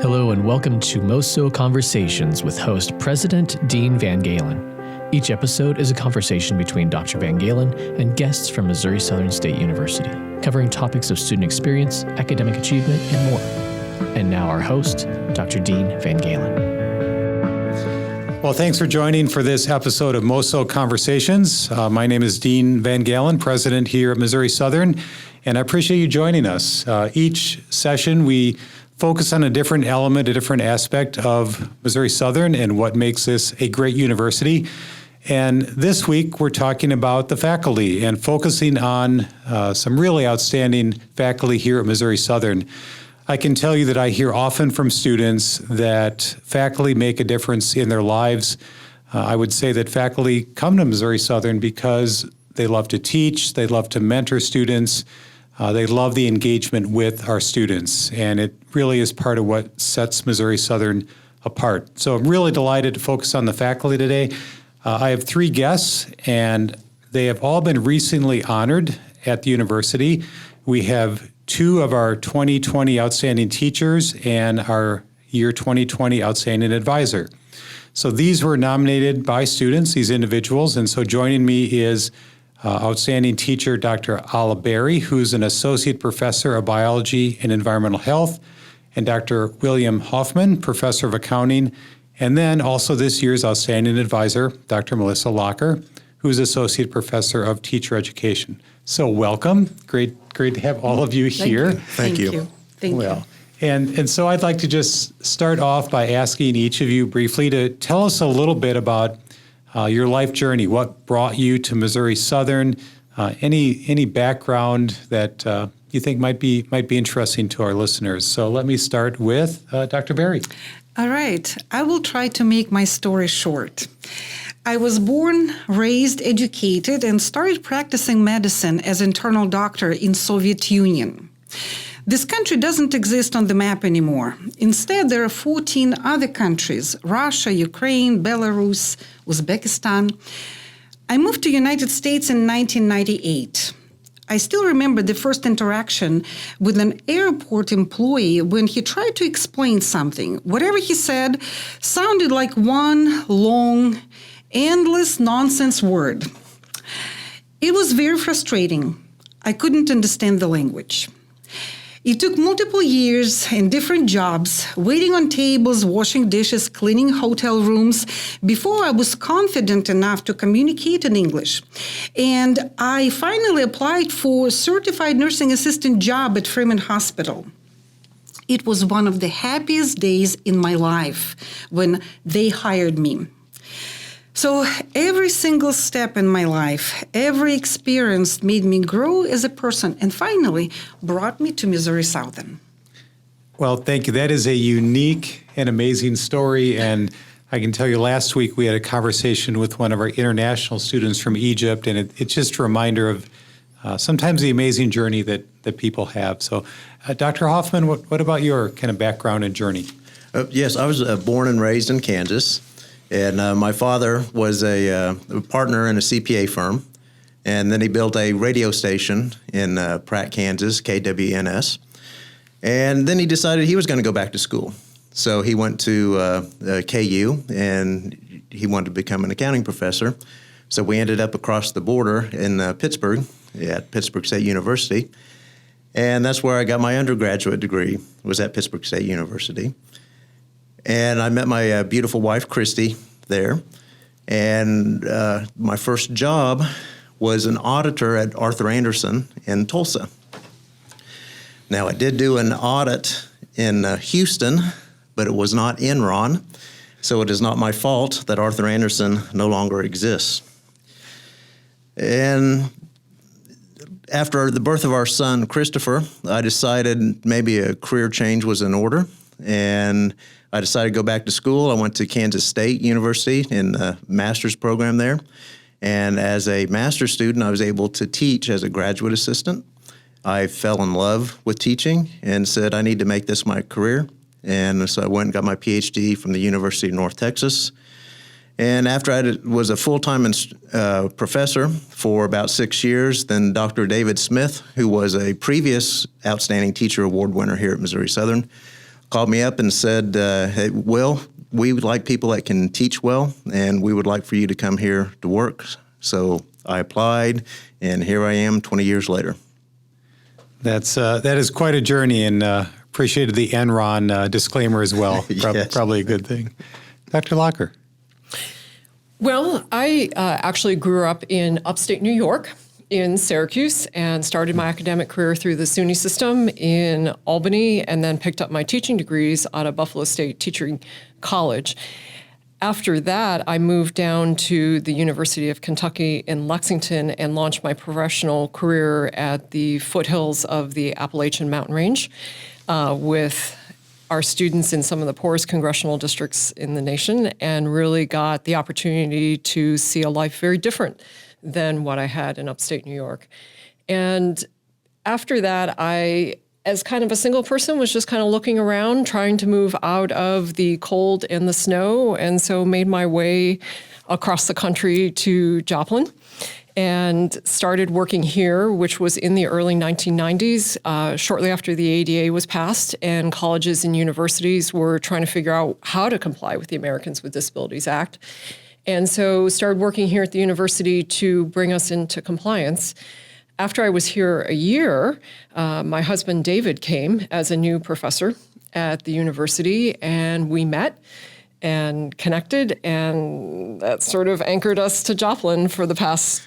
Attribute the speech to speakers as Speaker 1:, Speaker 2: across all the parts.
Speaker 1: Hello and welcome to MOSO Conversations with host President Dean Van Galen. Each episode is a conversation between Dr. Van Galen and guests from Missouri Southern State University, covering topics of student experience, academic achievement, and more. And now our host, Dr. Dean Van Galen.
Speaker 2: Well, thanks for joining for this episode of MOSO Conversations. My name is Dean Van Galen, president here at Missouri Southern, and I appreciate you joining us. Each session we focus on a different element, a different aspect of Missouri Southern and what makes this a great university. And this week we're talking about the faculty and focusing on some really outstanding faculty here at Missouri Southern. I can tell you that I hear often from students that faculty make a difference in their lives. I would say that faculty come to Missouri Southern because they love to teach, they love to mentor students, they love the engagement with our students, and it really is part of what sets Missouri Southern apart. So I'm really delighted to focus on the faculty today. I have three guests, and they have all been recently honored at the university. We have two of our 2020 Outstanding Teachers and our year 2020 Outstanding Advisor. So these were nominated by students, these individuals, and so joining me is Outstanding Teacher Dr. Ala Berry, who's an Associate Professor of Biology and Environmental Health, and Dr. William Hoffman, Professor of Accounting, and then also this year's Outstanding Advisor, Dr. Melissa Locker, who's Associate Professor of Teacher Education. So welcome. Great to have all of you here.
Speaker 3: Thank you. Thank you.
Speaker 2: And so I'd like to just start off by asking each of you briefly to tell us a little bit about your life journey. What brought you to Missouri Southern? Any background that you think might be interesting to our listeners. So let me start with Dr. Berry.
Speaker 3: All right. I will try to make my story short. I was born, raised, educated, and started practicing medicine as internal doctor in Soviet Union. This country doesn't exist on the map anymore. Instead, there are 14 other countries: Russia, Ukraine, Belarus, Uzbekistan. I moved to the United States in 1998. I still remember the first interaction with an airport employee when he tried to explain something. Whatever he said sounded like one long, endless nonsense word. It was very frustrating. I couldn't understand the language. It took multiple years and different jobs, waiting on tables, washing dishes, cleaning hotel rooms, before I was confident enough to communicate in English. And I finally applied for a certified nursing assistant job at Freeman Hospital. It was one of the happiest days in my life when they hired me. So every single step in my life, every experience made me grow as a person and finally brought me to Missouri Southern.
Speaker 2: Well, thank you. That is a unique and amazing story. And I can tell you last week we had a conversation with one of our international students from Egypt, and it's just a reminder of sometimes the amazing journey that people have. So Dr. Hoffman, what about your kind of background and journey?
Speaker 4: Yes, I was born and raised in Kansas. And my father was a partner in a CPA firm, and then he built a radio station in Pratt, Kansas, KWNS. And then he decided he was going to go back to school. So he went to KU, and he wanted to become an accounting professor. So we ended up across the border in Pittsburgh, at Pittsburgh State University. And that's where I got my undergraduate degree, was at Pittsburgh State University. And I met my beautiful wife, Christy, there. And my first job was an auditor at Arthur Andersen in Tulsa. Now, I did do an audit in Houston, but it was not Enron. So it is not my fault that Arthur Andersen no longer exists. And after the birth of our son, Christopher, I decided maybe a career change was in order. And I decided to go back to school. I went to Kansas State University in the master's program there. And as a master's student, I was able to teach as a graduate assistant. I fell in love with teaching and said, I need to make this my career. And so I went and got my PhD from the University of North Texas. And after I was a full-time professor for about 6 years, then Dr. David Smith, who was a previous Outstanding Teacher Award winner here at Missouri Southern, called me up and said, hey, Will, we would like people that can teach well, and we would like for you to come here to work. So I applied, and here I am 20 years later.
Speaker 2: That is quite a journey, and appreciated the Enron disclaimer as well.
Speaker 4: Yes.
Speaker 2: Probably a good thing. Dr. Locker.
Speaker 5: Well, I actually grew up in upstate New York, in Syracuse, and started my academic career through the SUNY system in Albany, and then picked up my teaching degrees out of Buffalo State Teaching College. After that, I moved down to the University of Kentucky in Lexington and launched my professional career at the foothills of the Appalachian Mountain Range with our students in some of the poorest congressional districts in the nation, and really got the opportunity to see a life very different than what I had in upstate New York. And after that, I, as kind of a single person, was just kind of looking around, trying to move out of the cold and the snow, and so made my way across the country to Joplin and started working here, which was in the early 1990s, shortly after the ADA was passed, and colleges and universities were trying to figure out how to comply with the Americans with Disabilities Act. And so started working here at the university to bring us into compliance. After I was here a year, my husband David came as a new professor at the university, and we met and connected, and that sort of anchored us to Joplin for the past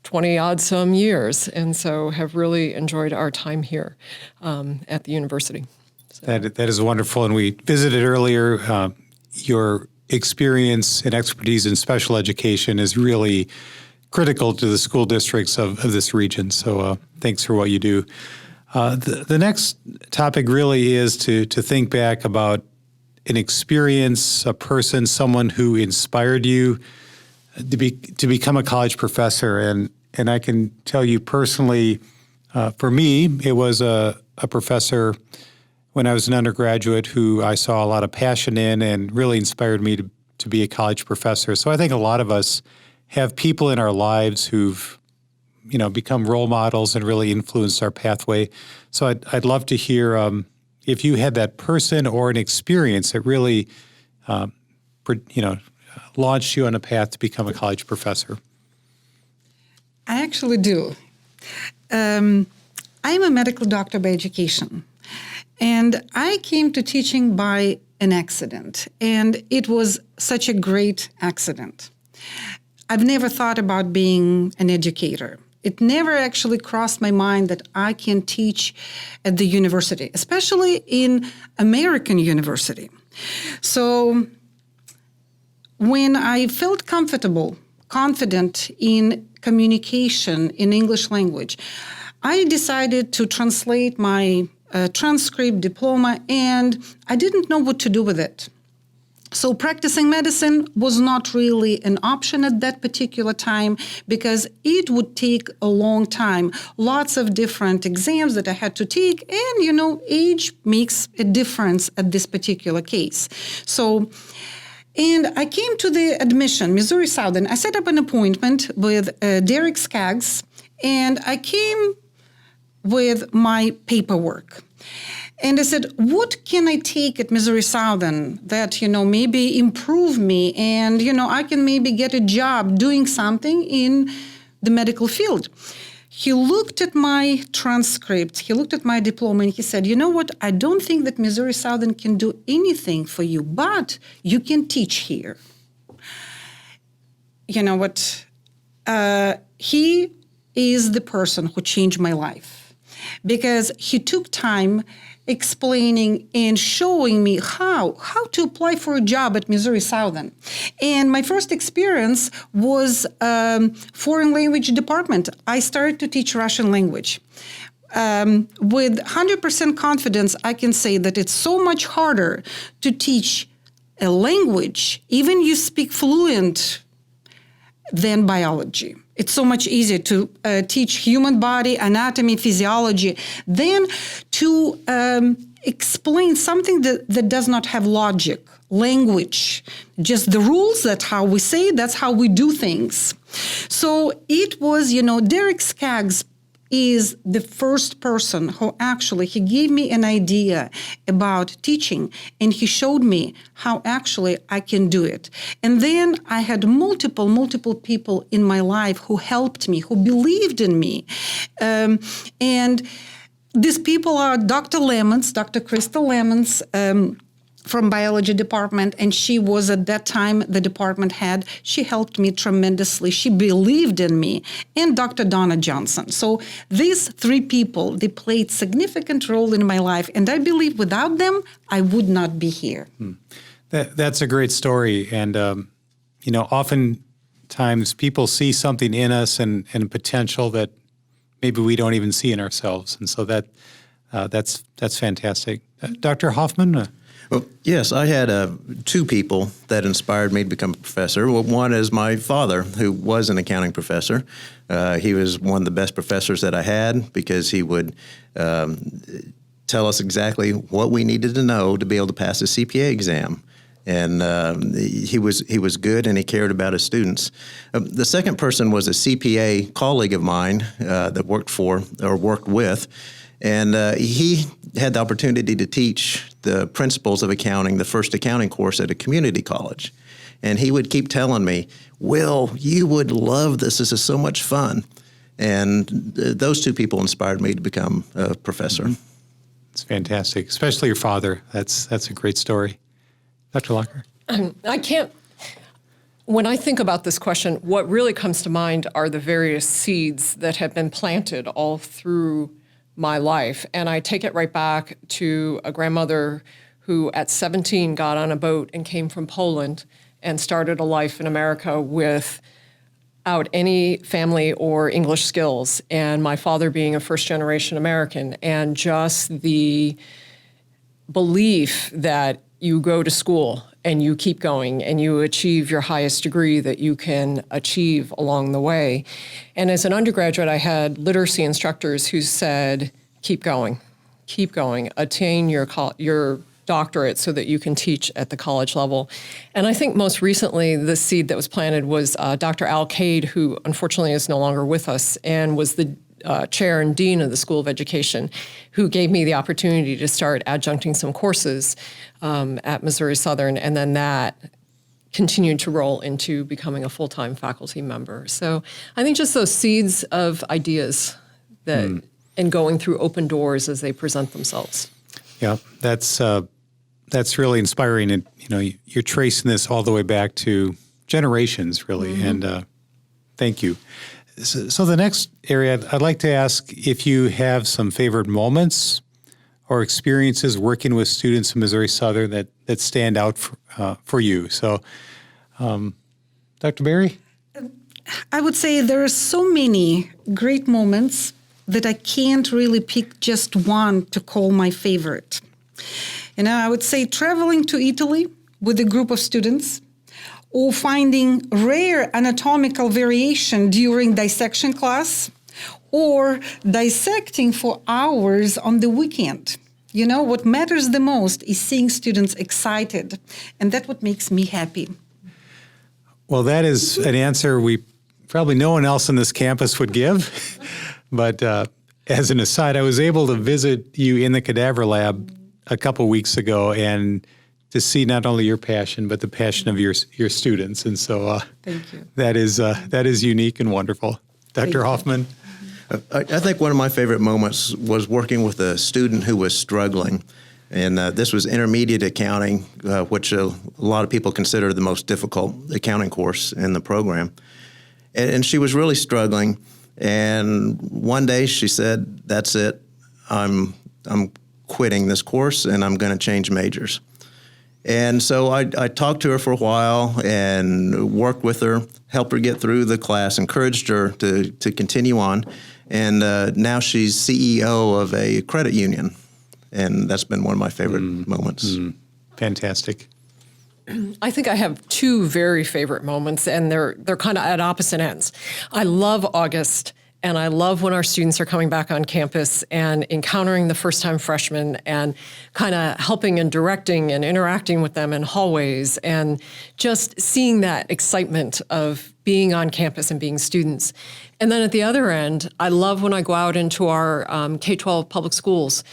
Speaker 5: 20-odd some years, and so have really enjoyed our time here at the university. So.
Speaker 2: That is wonderful, and we visited earlier. Your experience and expertise in special education is really critical to the school districts of this region, so thanks for what you do. The next topic really is to think back about an experience, a person, someone who inspired you to become a college professor. And I can tell you personally, for me, it was a professor when I was an undergraduate who I saw a lot of passion in and really inspired me to be a college professor. So I think a lot of us have people in our lives who've, become role models and really influenced our pathway. So I'd love to hear if you had that person or an experience that really, launched you on a path to become a college professor.
Speaker 3: I actually do. I'm a medical doctor by education, and I came to teaching by an accident, and it was such a great accident. I've never thought about being an educator. It never actually crossed my mind that I can teach at the university, especially in American university. So when I felt confident in communication in English language, I decided to translate my transcript, diploma, and I didn't know what to do with it. So practicing medicine was not really an option at that particular time because it would take a long time, lots of different exams that I had to take, and, age makes a difference at this particular case. And I came to the admission, Missouri Southern. I set up an appointment with Derek Skaggs, and I came with my paperwork. And I said, what can I take at Missouri Southern that, maybe improve me and, I can maybe get a job doing something in the medical field? He looked at my transcript, he looked at my diploma, and he said, you know what, I don't think that Missouri Southern can do anything for you, but you can teach here. You know what? He is the person who changed my life because he took time explaining and showing me how to apply for a job at Missouri Southern. And my first experience was foreign language department. I started to teach Russian language. With 100% confidence, I can say that it's so much harder to teach a language, even you speak fluent, than biology. It's so much easier to teach human body, anatomy, physiology, than to explain something that does not have logic, language, just the rules. That's how we say, that's how we do things. So it was, Derek Skaggs is the first person who he gave me an idea about teaching, and he showed me how actually I can do it. And then I had multiple people in my life who helped me, who believed in me. And these people are Dr. Lemons, Dr. Crystal Lemons, from biology department, and she was at that time the department head. She helped me tremendously. She believed in me, and Dr. Donna Johnson. So these three people, they played significant role in my life, and I believe without them, I would not be here.
Speaker 2: That's a great story, and oftentimes people see something in us and potential that maybe we don't even see in ourselves, and so that's fantastic. Dr. Hoffman.
Speaker 4: Well, yes, I had two people that inspired me to become a professor. Well, one is my father, who was an accounting professor. He was one of the best professors that I had because he would tell us exactly what we needed to know to be able to pass the CPA exam. And he was good, and he cared about his students. The second person was a CPA colleague of mine that worked with. And he had the opportunity to teach the principles of accounting, the first accounting course at a community college. And he would keep telling me, Will, you would love this. This is so much fun. And those two people inspired me to become a professor.
Speaker 2: It's fantastic, especially your father. That's a great story. Dr. Locker?
Speaker 5: When I think about this question, what really comes to mind are the various seeds that have been planted all through my life. And I take it right back to a grandmother who at 17 got on a boat and came from Poland and started a life in America without any family or English skills. And my father being a first-generation American, and just the belief that you go to school and you keep going and you achieve your highest degree that you can achieve along the way. And as an undergraduate, I had literacy instructors who said, keep going, attain your doctorate so that you can teach at the college level. And I think most recently, the seed that was planted was Dr. Al Cade, who unfortunately is no longer with us and was the chair and dean of the School of Education, who gave me the opportunity to start adjuncting some courses at Missouri Southern, and then that continued to roll into becoming a full-time faculty member. So I think just those seeds of ideas that and going through open doors as they present themselves.
Speaker 2: Yeah, that's really inspiring, and you're tracing this all the way back to generations, really, and thank you. So the next area, I'd like to ask if you have some favorite moments or experiences working with students in Missouri Southern that stand out for you. So, Dr. Berry?
Speaker 3: I would say there are so many great moments that I can't really pick just one to call my favorite. I would say traveling to Italy with a group of students, or finding rare anatomical variation during dissection class, or dissecting for hours on the weekend. What matters the most is seeing students excited, and that's what makes me happy.
Speaker 2: Well, that is an answer probably no one else on this campus would give. But as an aside, I was able to visit you in the cadaver lab a couple weeks ago and to see not only your passion, but the passion of your students. And so
Speaker 3: Thank you.
Speaker 2: That is unique and wonderful. Dr. Hoffman?
Speaker 4: I think one of my favorite moments was working with a student who was struggling. And this was intermediate accounting, which a lot of people consider the most difficult accounting course in the program. And she was really struggling. And one day she said, "That's it. I'm quitting this course, and I'm going to change majors." And so I talked to her for a while and worked with her, helped her get through the class, encouraged her to continue on. And now she's CEO of a credit union. And that's been one of my favorite moments.
Speaker 2: Fantastic.
Speaker 5: I think I have two very favorite moments, and they're kind of at opposite ends. I love August And I love when our students are coming back on campus and encountering the first-time freshmen and kind of helping and directing and interacting with them in hallways and just seeing that excitement of being on campus and being students. And then at the other end, I love when I go out into our K-12 public schools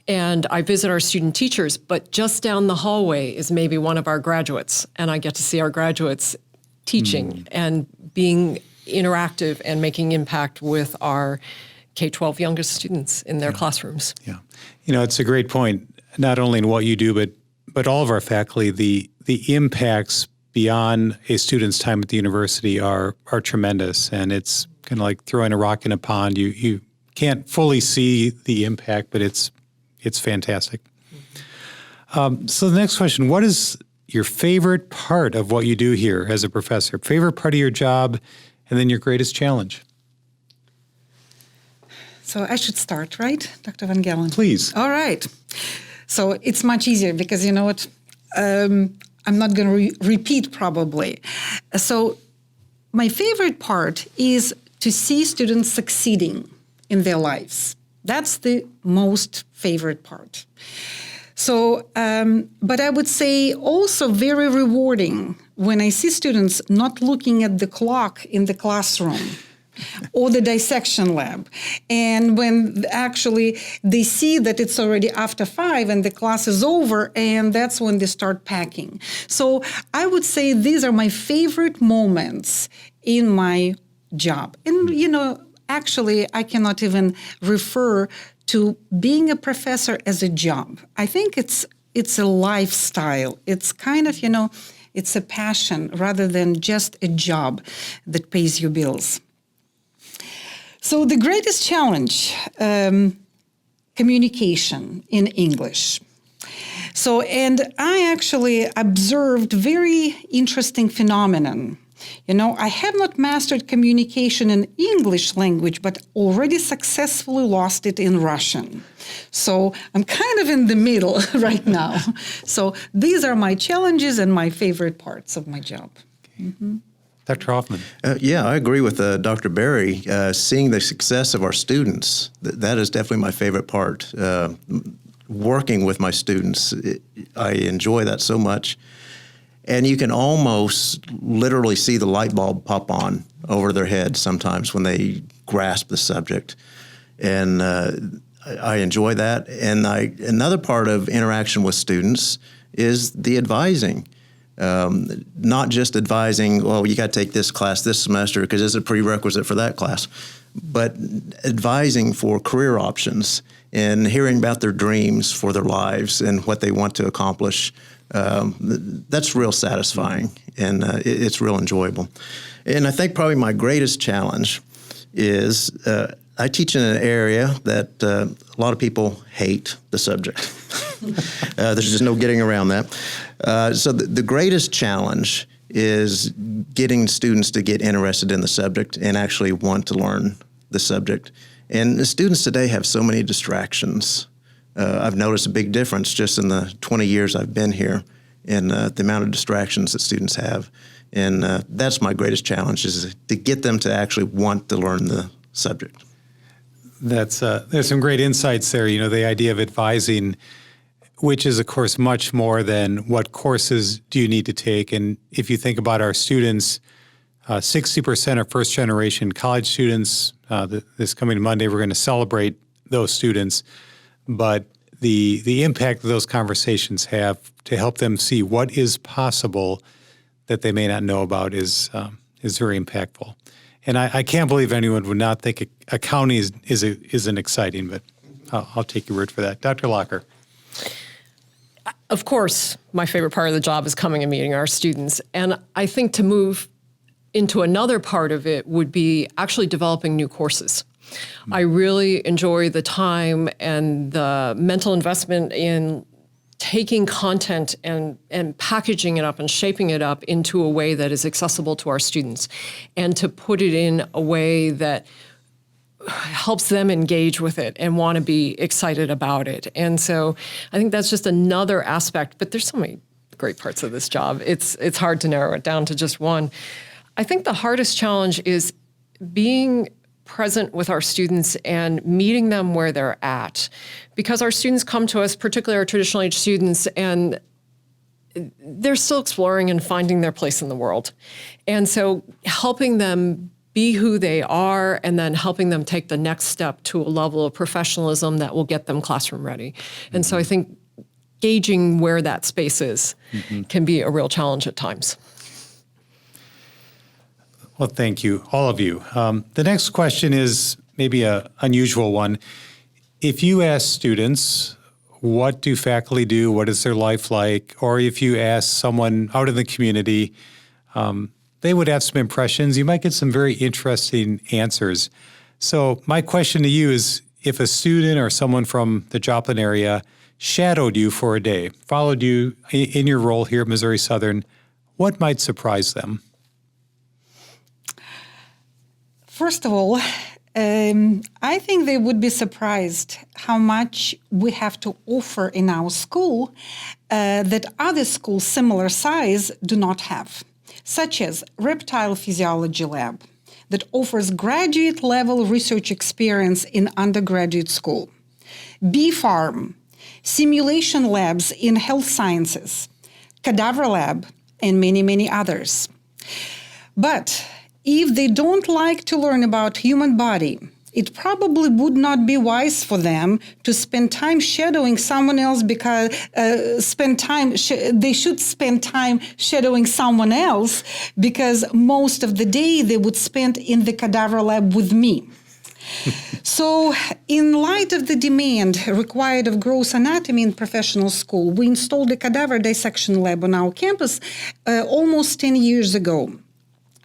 Speaker 5: and I visit our student teachers, but just down the hallway is maybe one of our graduates, and I get to see our graduates teaching and being interactive and making impact with our K-12 youngest students in their classrooms.
Speaker 2: Yeah. It's a great point, not only in what you do, but all of our faculty, the impacts beyond a student's time at the university are tremendous. And it's kind of like throwing a rock in a pond. You can't fully see the impact, but it's fantastic. So the next question, what is your favorite part of what you do here as a professor? Favorite part of your job, and then your greatest challenge?
Speaker 3: So I should start, right, Dr. Van Galen?
Speaker 2: Please.
Speaker 3: All right. So it's much easier because you know what? I'm not going to repeat probably. So my favorite part is to see students succeeding in their lives. That's the most favorite part. So, but I would say also very rewarding when I see students not looking at the clock in the classroom or the dissection lab. And when actually they see that it's already after 5 and the class is over, and that's when they start packing. So I would say these are my favorite moments in my job. And, actually, I cannot even refer to being a professor as a job. I think it's a lifestyle. It's kind of, it's a passion rather than just a job that pays your bills. So the greatest challenge, communication in English. So, and I actually observed very interesting phenomenon. I have not mastered communication in English language, but already successfully lost it in Russian. So I'm kind of in the middle right now. So these are my challenges and my favorite parts of my job.
Speaker 2: Okay. Mm-hmm. Dr. Hoffman.
Speaker 4: Yeah, I agree with Dr. Berry. Seeing the success of our students, that is definitely my favorite part. Working with my students, I enjoy that so much. And you can almost literally see the light bulb pop on over their head sometimes when they grasp the subject. And I enjoy that. And another part of interaction with students is the advising. Not just advising, well, you got to take this class this semester because it's a prerequisite for that class, but advising for career options and hearing about their dreams for their lives and what they want to accomplish. That's real satisfying, and it's real enjoyable. And I think probably my greatest challenge is I teach in an area that a lot of people hate the subject. There's just no getting around that. So the greatest challenge is getting students to get interested in the subject and actually want to learn the subject. And the students today have so many distractions. I've noticed a big difference just in the 20 years I've been here in the amount of distractions that students have. And that's my greatest challenge, is to get them to actually want to learn the subject.
Speaker 2: There's some great insights there. The idea of advising, which is, of course, much more than what courses do you need to take. And if you think about our students, 60% are first-generation college students. This coming Monday, we're going to celebrate those students. But the impact that those conversations have to help them see what is possible that they may not know about is very impactful. And I can't believe anyone would not think accounting isn't exciting, but I'll take your word for that. Dr. Locker.
Speaker 5: Of course, my favorite part of the job is coming and meeting our students. And I think to move into another part of it would be actually developing new courses. I really enjoy the time and the mental investment in taking content and packaging it up and shaping it up into a way that is accessible to our students, and to put it in a way that helps them engage with it and want to be excited about it. And so I think that's just another aspect, but there's so many great parts of this job. It's hard to narrow it down to just one. I think the hardest challenge is being present with our students and meeting them where they're at. Because our students come to us, particularly our traditional age students, and they're still exploring and finding their place in the world. And so helping them be who they are and then helping them take the next step to a level of professionalism that will get them classroom ready. And so I think gauging where that space is can be a real challenge at times.
Speaker 2: Well, thank you, all of you. The next question is maybe an unusual one. If you ask students, what do faculty do? What is their life like? Or if you ask someone out in the community, they would have some impressions. You might get some very interesting answers. So my question to you is, if a student or someone from the Joplin area shadowed you for a day, followed you in your role here at Missouri Southern, what might surprise them?
Speaker 3: First of all, I think they would be surprised how much we have to offer in our school that other schools similar size do not have, such as reptile physiology lab that offers graduate level research experience in undergraduate school, bee farm, simulation labs in health sciences, cadaver lab, and many, many others. But if they don't like to learn about human body, it probably would not be wise for them to spend time shadowing someone else because they should spend time shadowing someone else because most of the day they would spend in the cadaver lab with me. So in light of the demand required of gross anatomy in professional school, we installed a cadaver dissection lab on our campus almost 10 years ago.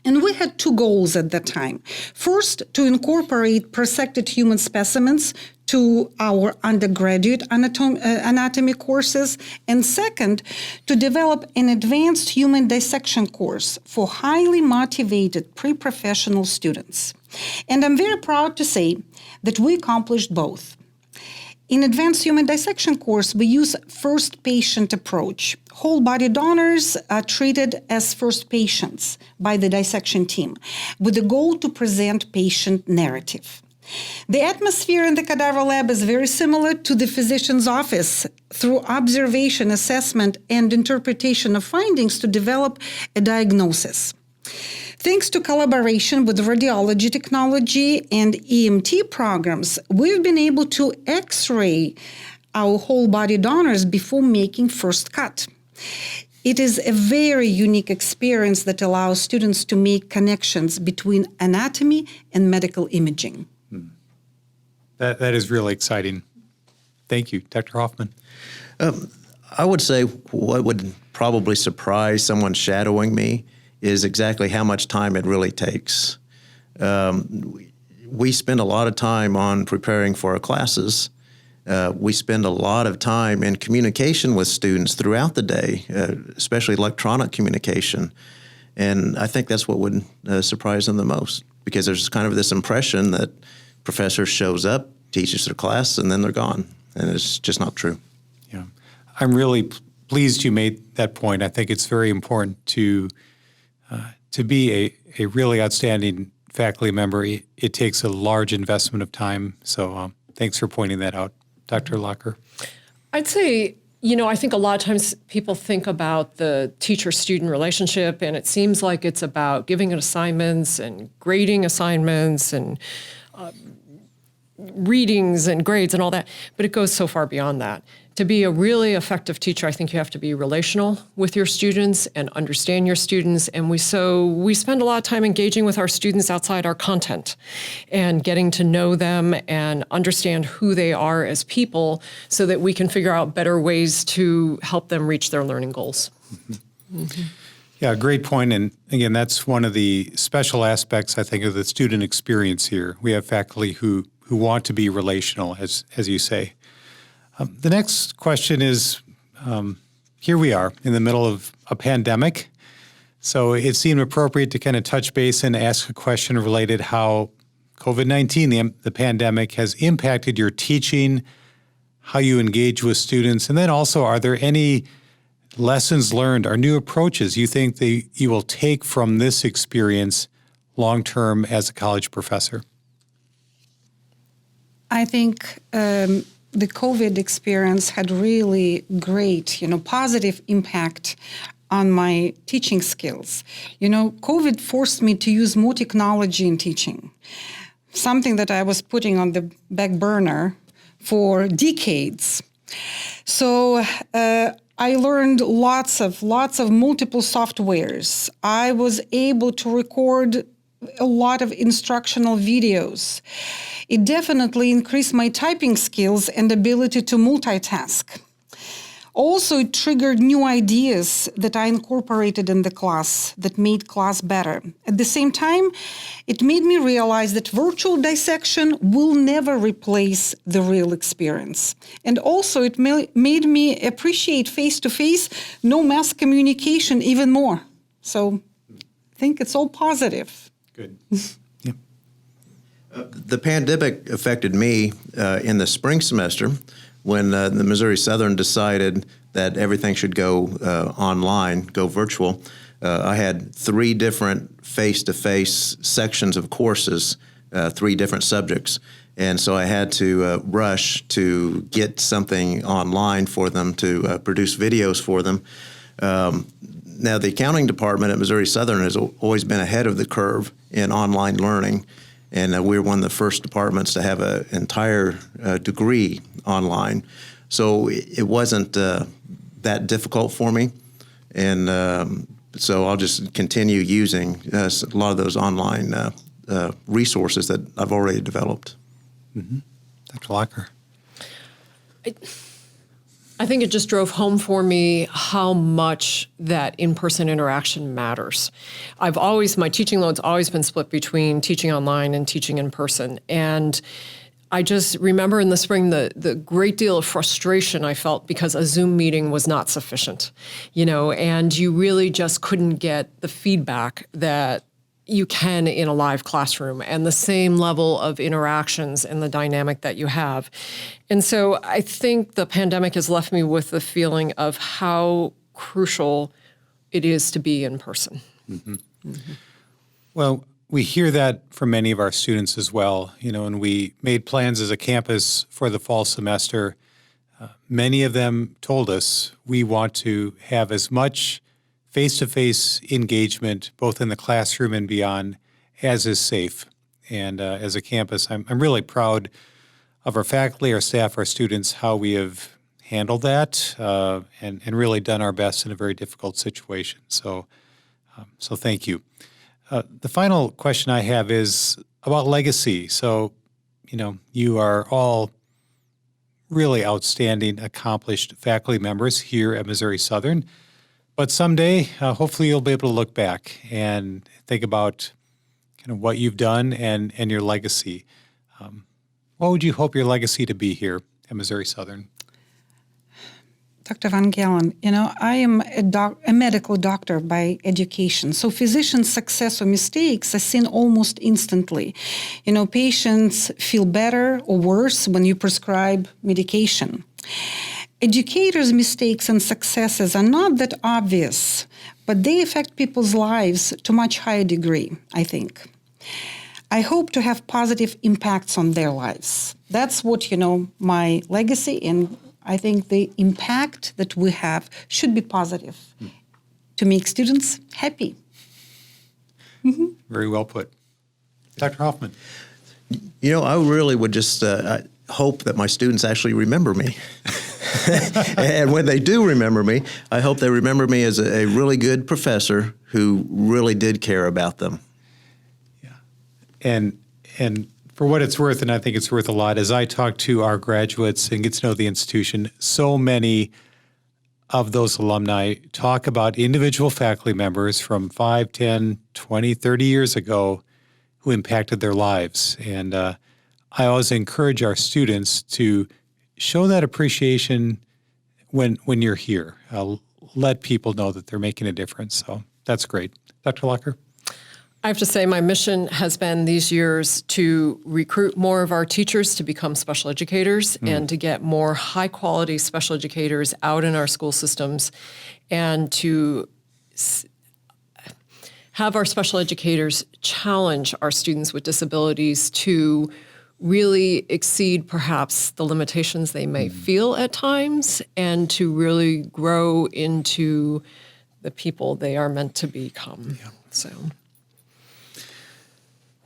Speaker 3: And we had two goals at that time. First, to incorporate prosected human specimens to our undergraduate anatomy courses. And second, to develop an advanced human dissection course for highly motivated pre-professional students. And I'm very proud to say that we accomplished both. In advanced human dissection course, we use first patient approach. Whole body donors are treated as first patients by the dissection team with the goal to present patient narrative. The atmosphere in the cadaver lab is very similar to the physician's office through observation, assessment, and interpretation of findings to develop a diagnosis. Thanks to collaboration with radiology technology and EMT programs, we've been able to X-ray our whole body donors before making first cut. It is a very unique experience that allows students to make connections between anatomy and medical imaging.
Speaker 2: That is really exciting. Thank you, Dr. Hoffman.
Speaker 4: I would say what would probably surprise someone shadowing me is exactly how much time it really takes. We spend a lot of time on preparing for our classes. We spend a lot of time in communication with students throughout the day, especially electronic communication. And I think that's what would surprise them the most, because there's kind of this impression that professor shows up, teaches their class, and then they're gone. And it's just not true.
Speaker 2: Yeah, I'm really pleased you made that point. I think it's very important to be a really outstanding faculty member. It takes a large investment of time. So thanks for pointing that out, Dr. Locker.
Speaker 5: I'd say, I think a lot of times people think about the teacher-student relationship, and it seems like it's about giving assignments and grading assignments and readings and grades and all that, but it goes so far beyond that. To be a really effective teacher, I think you have to be relational with your students and understand your students. And we spend a lot of time engaging with our students outside our content and getting to know them and understand who they are as people so that we can figure out better ways to help them reach their learning goals.
Speaker 2: Mm-hmm. Mm-hmm. Yeah, great point. And again, that's one of the special aspects, I think, of the student experience here. We have faculty who want to be relational, as you say. The next question is, here we are in the middle of a pandemic. So it seemed appropriate to kind of touch base and ask a question related how COVID-19, the pandemic, has impacted your teaching, how you engage with students, and then also, are there any lessons learned or new approaches you think that you will take from this experience long-term as a college professor?
Speaker 3: I think the COVID experience had really great, positive impact on my teaching skills. COVID forced me to use more technology in teaching, something that I was putting on the back burner for decades. So I learned lots of multiple softwares. I was able to record a lot of instructional videos. It definitely increased my typing skills and ability to multitask. Also, it triggered new ideas that I incorporated in the class that made class better. At the same time, it made me realize that virtual dissection will never replace the real experience. And also, it made me appreciate face-to-face, no mass communication even more. So I think it's all positive.
Speaker 2: Good.
Speaker 4: The pandemic affected me in the spring semester when the Missouri Southern decided that everything should go online, go virtual. I had 3 different face-to-face sections of courses, 3 different subjects. And so I had to rush to get something online for them, to produce videos for them. Now, the accounting department at Missouri Southern has always been ahead of the curve in online learning. And we're one of the first departments to have an entire degree online. So it wasn't that difficult for me. And so I'll just continue using a lot of those online resources that I've already developed.
Speaker 2: Mm-hmm. Dr. Locker.
Speaker 5: I think it just drove home for me how much that in-person interaction matters. My teaching load's always been split between teaching online and teaching in person. And I just remember in the spring the great deal of frustration I felt because a Zoom meeting was not sufficient, and you really just couldn't get the feedback that you can in a live classroom and the same level of interactions and the dynamic that you have. And so I think the pandemic has left me with the feeling of how crucial it is to be in person.
Speaker 2: Mm-hmm. Mm-hmm. Well, we hear that from many of our students as well, and we made plans as a campus for the fall semester. Many of them told us we want to have as much face-to-face engagement, both in the classroom and beyond, as is safe. And as a campus, I'm really proud of our faculty, our staff, our students, how we have handled that and really done our best in a very difficult situation. So thank you. The final question I have is about legacy. So, you are all really outstanding, accomplished faculty members here at Missouri Southern. But someday, hopefully you'll be able to look back and think about kind of what you've done and your legacy. What would you hope your legacy to be here at Missouri Southern?
Speaker 3: Dr. Van Galen, I am a medical doctor by education. So physicians' success or mistakes are seen almost instantly. Patients feel better or worse when you prescribe medication. Educators' mistakes and successes are not that obvious, but they affect people's lives to a much higher degree, I think. I hope to have positive impacts on their lives. That's what, my legacy, and I think the impact that we have should be positive to make students happy. Mm-hmm.
Speaker 2: Very well put. Dr. Hoffman.
Speaker 4: I really would just hope that my students actually remember me. And when they do remember me, I hope they remember me as a really good professor who really did care about them.
Speaker 2: Yeah. And for what it's worth, and I think it's worth a lot, as I talk to our graduates and get to know the institution, so many of those alumni talk about individual faculty members from 5, 10, 20, 30 years ago who impacted their lives. And I always encourage our students to show that appreciation when you're here. Let people know that they're making a difference. So that's great. Dr. Locker?
Speaker 5: I have to say my mission has been these years to recruit more of our teachers to become special educators and to get more high-quality special educators out in our school systems and to have our special educators challenge our students with disabilities to really exceed perhaps the limitations they may feel at times, and to really grow into the people they are meant to become. Yeah. So,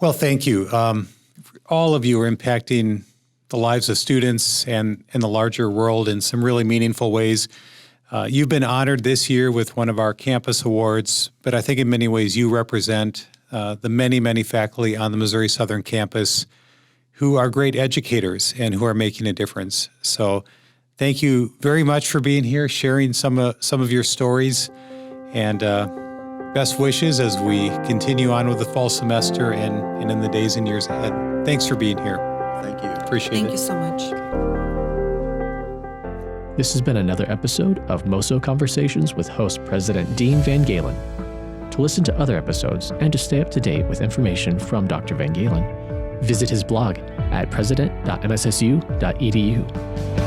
Speaker 2: well, thank you. All of you are impacting the lives of students and the larger world in some really meaningful ways. You've been honored this year with one of our campus awards, but I think in many ways you represent the many, many faculty on the Missouri Southern campus who are great educators and who are making a difference. So thank you very much for being here, sharing some of your stories, and best wishes as we continue on with the fall semester and in the days and years ahead. Thanks for being here.
Speaker 4: Thank you.
Speaker 2: Appreciate it.
Speaker 3: Thank you so much.
Speaker 1: This has been another episode of MOSO Conversations with host President Dean Van Galen. To listen to other episodes and to stay up to date with information from Dr. Van Galen, visit his blog at president.mssu.edu.